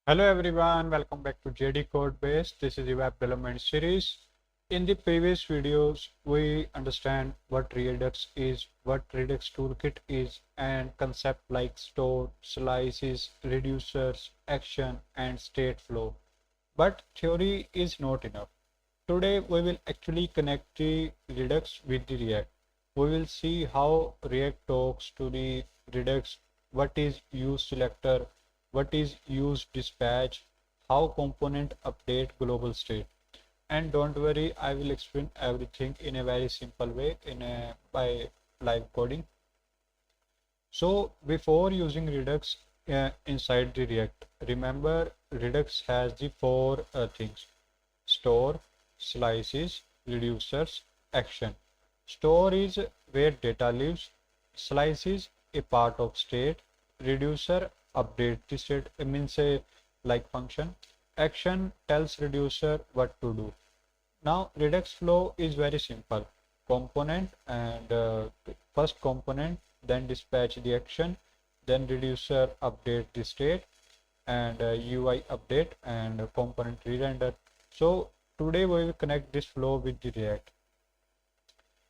Hello everyone, welcome back to JDCodebase. This is the web development series. In the previous videos, we understand what Redux is, what Redux Toolkit is, and concepts like store, slices, reducers, action, and state flow. But theory is not enough. Today we will actually connect the Redux with the React. We will see how React talks to the Redux, what is useSelector, what is useDispatch, how component update global state. And don't worry, I will explain everything in a very simple way by live coding. So before using Redux inside the React, remember Redux has the four things: store, slices, reducers, action. Store is where data lives, slice is a part of state, reducer update the state, it means a like function, action tells reducer what to do. Now Redux flow is very simple. Component and first component, then dispatch the action, then reducer update the state, and UI update and component re-render. So today we will connect this flow with the React.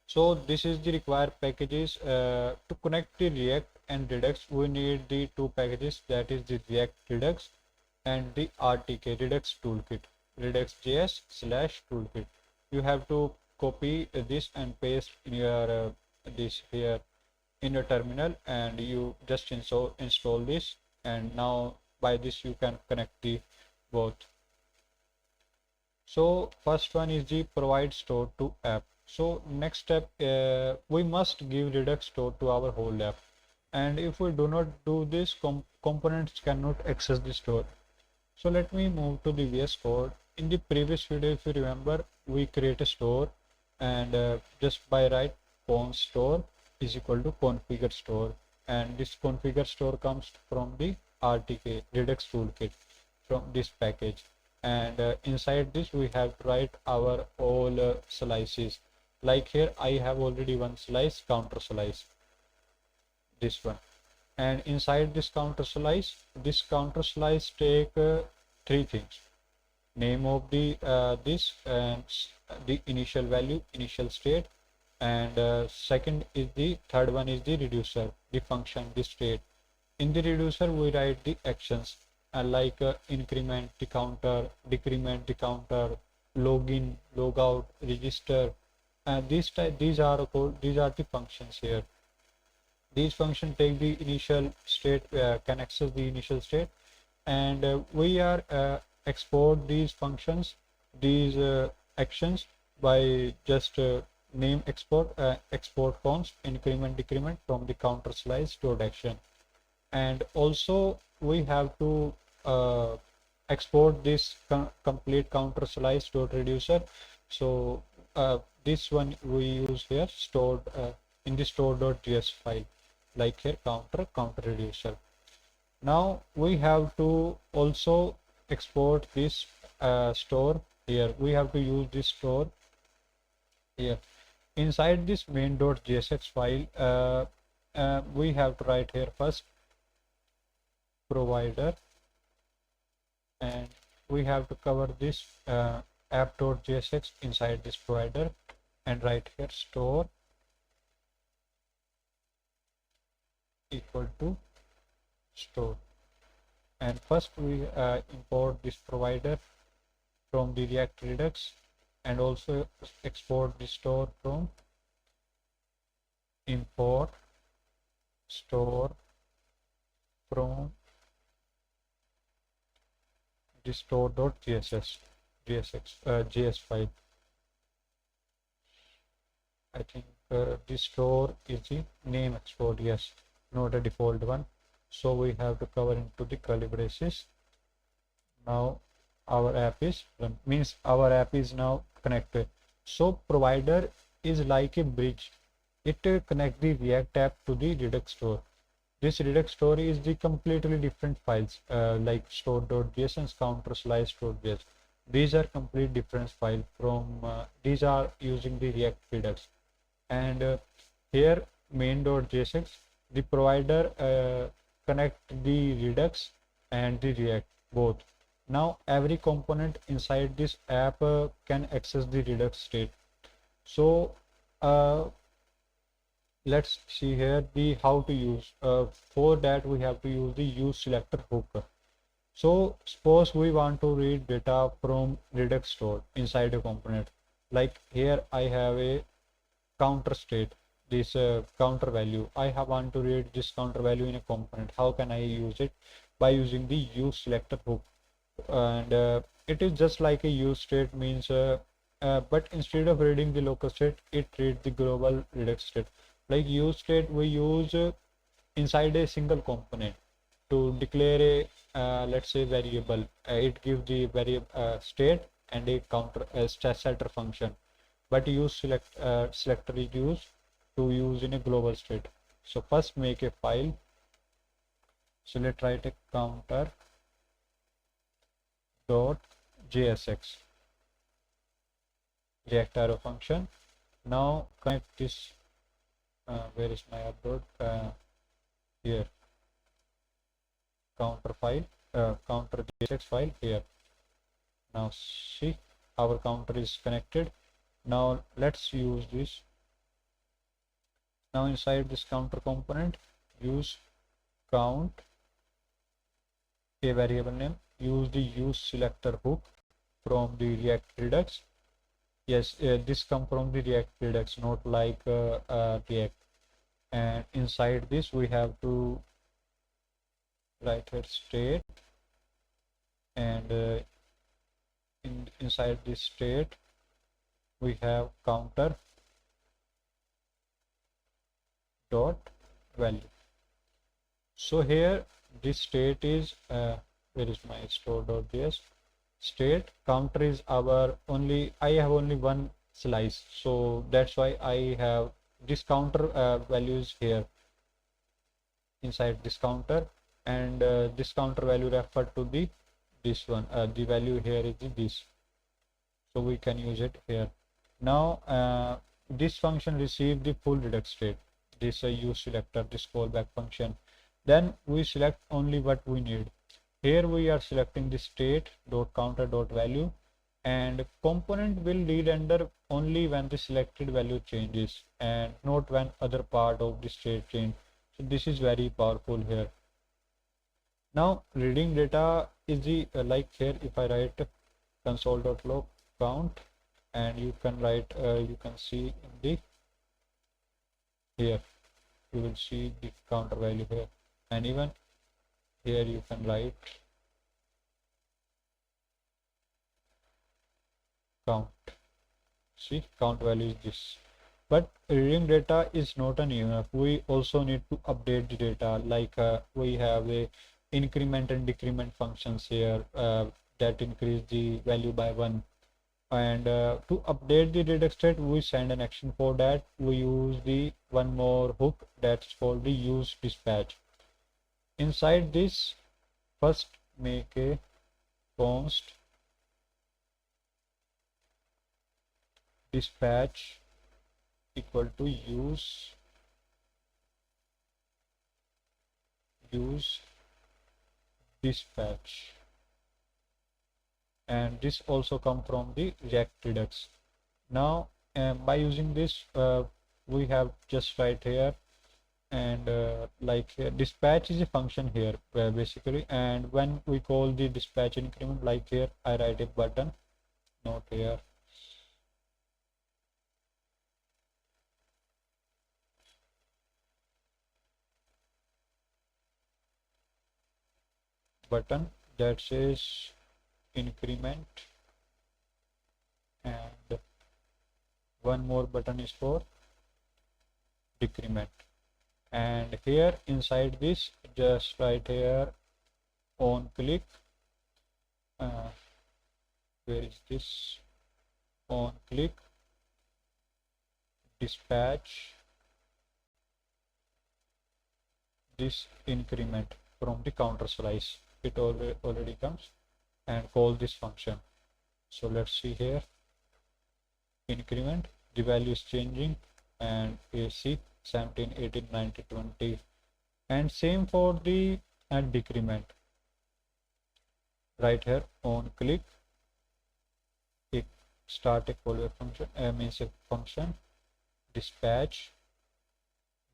So this is the required packages to connect the React and Redux. We need the two packages, that is the React Redux and the RTK Redux Toolkit, redux.js/toolkit. You have to copy this and paste in your this here in your terminal, and you just install this, and now by this you can connect the both. So first one is the provide store to app. So next step, we must give Redux store to our whole app, and if we do not do this, components cannot access the store. So let me move to the VS Code. In the previous video, if you remember, we create a store, and just by right const store is equal to configure store, and this configure store comes from the RTK Redux Toolkit from this package, and inside this we have to write our all slices. Like here I have already one slice, counter slice, this one, and inside this counter slice take three things: name of the this, and the initial value, initial state, and second is the third one is the reducer, the function, the state. In the reducer we write the actions like increment the counter, decrement the counter, login, logout, register, and these are the functions here. These functions take the initial state, can access the initial state, and we are export these functions, these actions by just name export const increment decrement from the counter slice dot action. And also we have to export this complete counter slice dot reducer. So this one we use here stored in the store.js file, like here counter reducer. Now we have to also export this store here. We have to use this store here inside this main.jsx file. We have to write here first provider, and we have to cover this app.jsx inside this provider, and write here store equal to store. And first we import this provider from the React Redux, and also export the store from import store from the store.js JS file. I think the store is the name export, yes, not a default one. So we have to cover into the curly braces. Now our app is run, means our app is now connected. So provider is like a bridge. It connects the React app to the Redux store. This Redux store is the completely different files like store.js and counter slice.js. These are complete different files from these are using the React Redux. And here main.jsx, the provider connect the Redux and the React. both. Now every component inside this app can access the Redux state. So uh, let's see here the how to use. For that we have to use the useSelector hook. So suppose we want to read data from Redux store inside a component. Like here I have a counter state, this counter value. Want to read this counter value in a component. How can I use it? By using the useSelector hook. And it is just like a use state means but instead of reading the local state, it reads the global Redux state. Like use state we use inside a single component to declare a let's say variable. It gives the variable state and a counter setter function, but selector is used to use in a global state. So first make a file. So let's write a counter dot jsx react arrow function. Now connect this where is my upload here, counter file, counter jsx file here. Now see our counter is connected. Now let's use this. Now inside this counter component, use count, a variable name, use the useSelector hook from the React Redux. Yes, this come from the React Redux, not like React. And inside this we have to write here state, and inside this state we have counter dot value. So here this state is where is my store.js state. Counter is our only, I have only one slice, so that's why I have this counter values here inside this counter, and this counter value refer to the this one, the value here is this, so we can use it here. Now this function receive the full Redux state, this useSelector, this callback function. Then we select only what we need. Here we are selecting the state dot counter dot value, and component will read render only when the selected value changes and not when other part of the state change. So this is very powerful here. Now reading data is the like here if I write console.log count, and you can write you can see in the here you will see the counter value here, and even here you can write count. See, count value is this. But reading data is not enough. We also need to update the data. Like we have a increment and decrement functions here that increase the value by 1. And to update the Redux state, we send an action. For that we use the one more hook that's called the useDispatch. Inside this, first make a const dispatch equal to use dispatch, and this also come from the React Redux. Now by using this we have just write here, and like dispatch is a function here basically, and when we call the dispatch increment, like here I write a button, not here, button that says increment, and one more button is for decrement. And here inside this just write here on click, where is this, on click dispatch this increment from the counter slice. It already comes, and call this function. So let's see here, increment, the value is changing, and you see 17, 18, 19, 20, and same for the decrement. right here on click start a callback function, means a function dispatch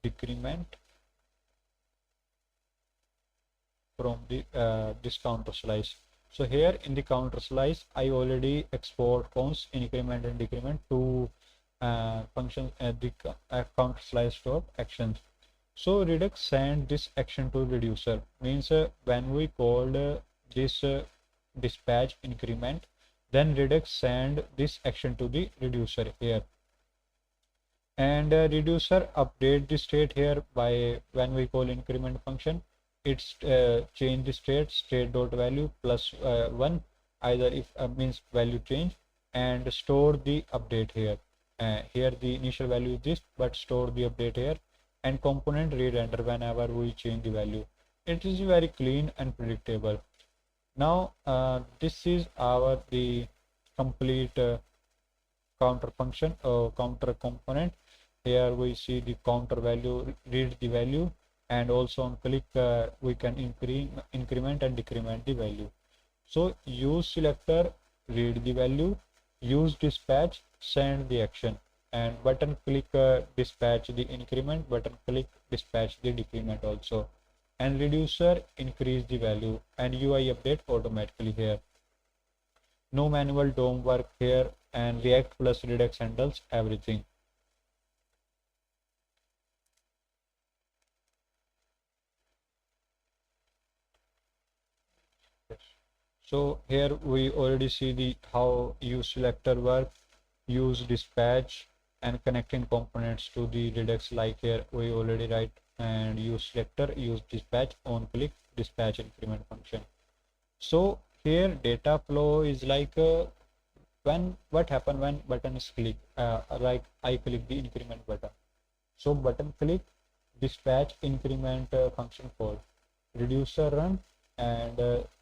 decrement from the this counter slice. So here in the counter slice, I already export const increment and decrement to functions at the counter slice dot actions. So Redux send this action to reducer, means when we called this dispatch increment, then Redux send this action to the reducer here, and reducer update the state here by when we call increment function. It's change the state dot value plus 1, either if means value change, and store the update here. Here the initial value is this, but store the update here, and component re-render whenever we change the value. It is very clean and predictable. Now this is our the complete counter function counter component. Here we see the counter value, read the value, and also on click we can increment and decrement the value. So useSelector read the value, useDispatch send the action, and button click dispatch the increment, button click dispatch the decrement also, and reducer increase the value, and UI update automatically here. No manual DOM work here, and React plus Redux handles everything. So here we already see the how useSelector work, useDispatch, and connecting components to the Redux. Like here we already write and useSelector, useDispatch, on click dispatch increment function. So here data flow is like when what happen when button is click, like I click the increment button. So button click dispatch increment function call, reducer run, and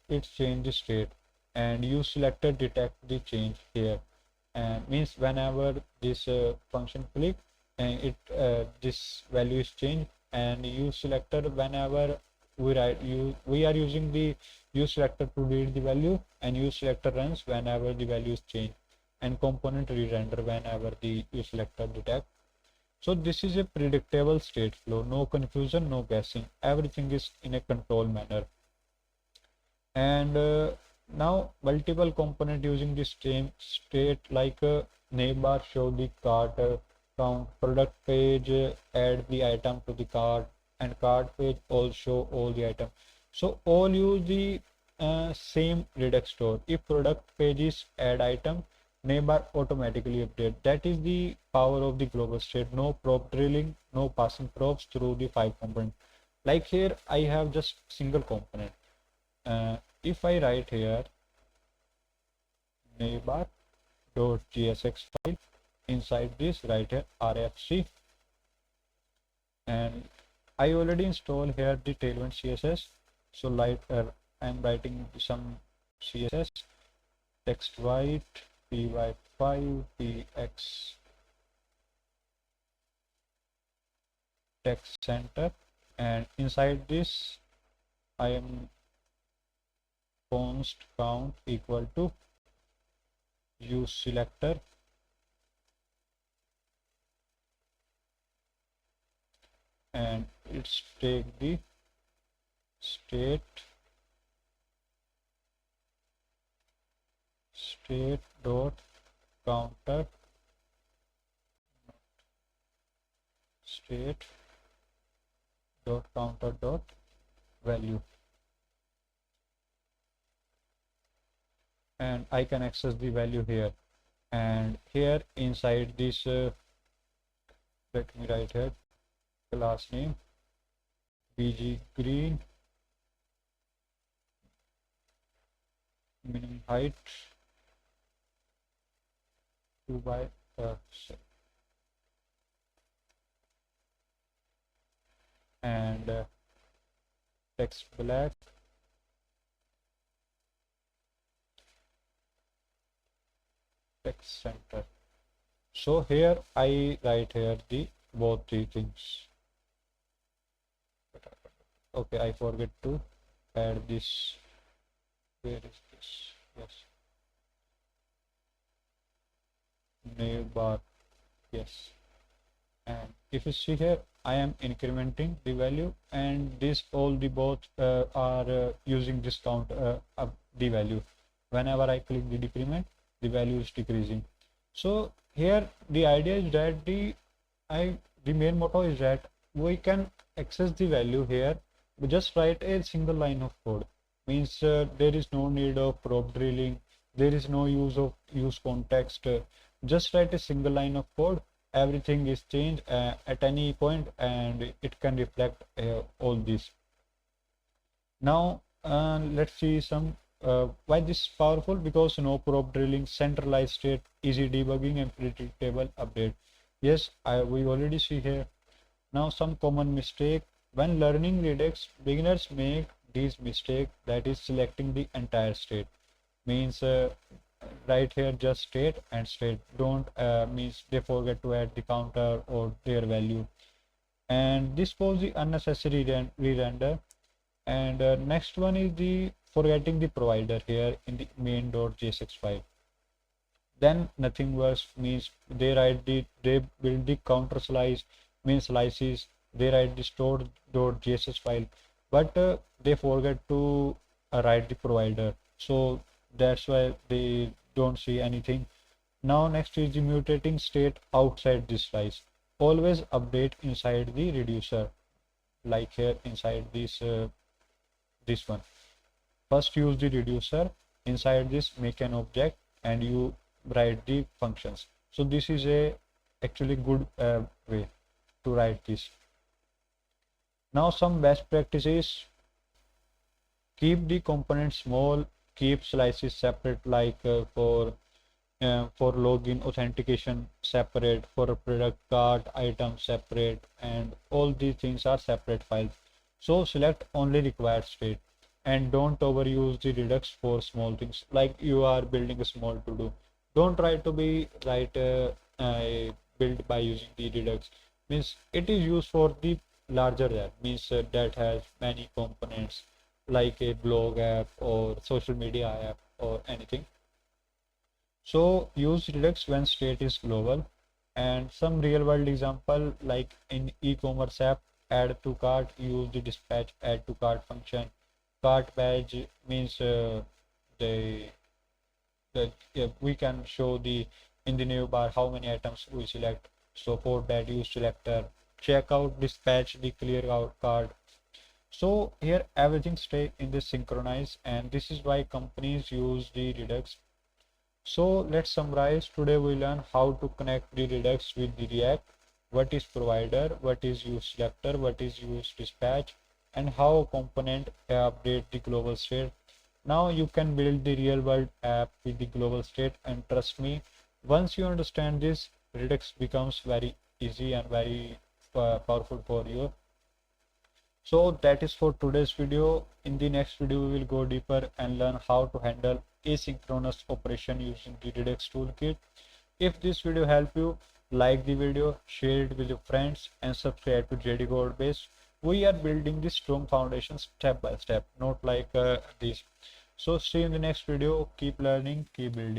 it change the state, and useSelector detect the change here, and means whenever this function click and it this value is changed, and useSelector whenever we are using the useSelector to read the value, and useSelector runs whenever the value is changed, and component re-render whenever the useSelector detect. So this is a predictable state flow, no confusion, no guessing, everything is in a controlled manner. And now multiple component using the same state, like navbar show the cart count, product page add the item to the cart, and cart page all show all the item. So all use the same Redux store. If product page is add item, navbar automatically update. That is the power of the global state. No prop drilling, no passing props through the 5 component. Like here I have just single component. If I write here navbar.jsx file, inside this write here rfc, and I already installed here the tailwind css. So like I'm writing some css, text white, py5, px text center, and inside this I am const count equal to useSelector, and it's take the state dot counter state dot counter dot value, and I can access the value here. And here inside this let me write here class name bg green, minimum height 2 by and text black, text center. So here I write here the both the things. Okay, I forget to add this. Where is this? navbar. Yes, and if you see here, I am incrementing the value, and this all the both are using discount of the value. Whenever I click the decrement, the value is decreasing. So here the idea is that the main motto is that we can access the value here. We just write a single line of code. Means there is no need of prop drilling. There is no use context. Just write a single line of code. Everything is changed at any point, and it can reflect all this. Now let's see some why this is powerful, because no prop drilling, centralized state, easy debugging, and predictable update. Yes, we already see here. Now some common mistake when learning Redux, beginners make these mistake, that is selecting the entire state. Means right here just state and state, don't means they forget to add the counter or their value, and this was the unnecessary re-render. And next one is the forgetting the provider here in the main.jsx file. Then nothing worse, means they build the counter slice, means slices, they write the store.js file, but they forget to write the provider, so that's why they don't see anything. Now next is the mutating state outside this slice. Always update inside the reducer, like here inside this one. First use the reducer, inside this make an object, and you write the functions. So this is a actually good way to write this. Now some best practices: keep the components small, keep slices separate, like for login authentication separate, for a product cart item separate, and all these things are separate files. So select only required state, and don't overuse the Redux for small things, like you are building a small to do. Don't try to be build by using the Redux. Means it is used for the larger app, means that has many components, like a blog app or social media app or anything. So use Redux when state is global. And some real world example, like in e-commerce app, add to cart, use the dispatch add to cart function. Cart badge means we can show the in the new bar how many items we select. So for that, use selector. Checkout dispatch the clear out cart. So here everything stay in the synchronize, and this is why companies use the Redux. So let's summarize. Today we learn how to connect the Redux with the React, what is provider, what is useSelector, what is useDispatch, and how a component update the global state. Now you can build the real world app with the global state, and trust me, once you understand this, Redux becomes very easy and very powerful for you. So that is for today's video. In the next video we will go deeper and learn how to handle asynchronous operation using the Redux Toolkit. If this video helped you, like the video, share it with your friends, and subscribe to JDCodebase. We are building this strong foundation step by step, not like this. So see you in the next video. Keep learning, keep building.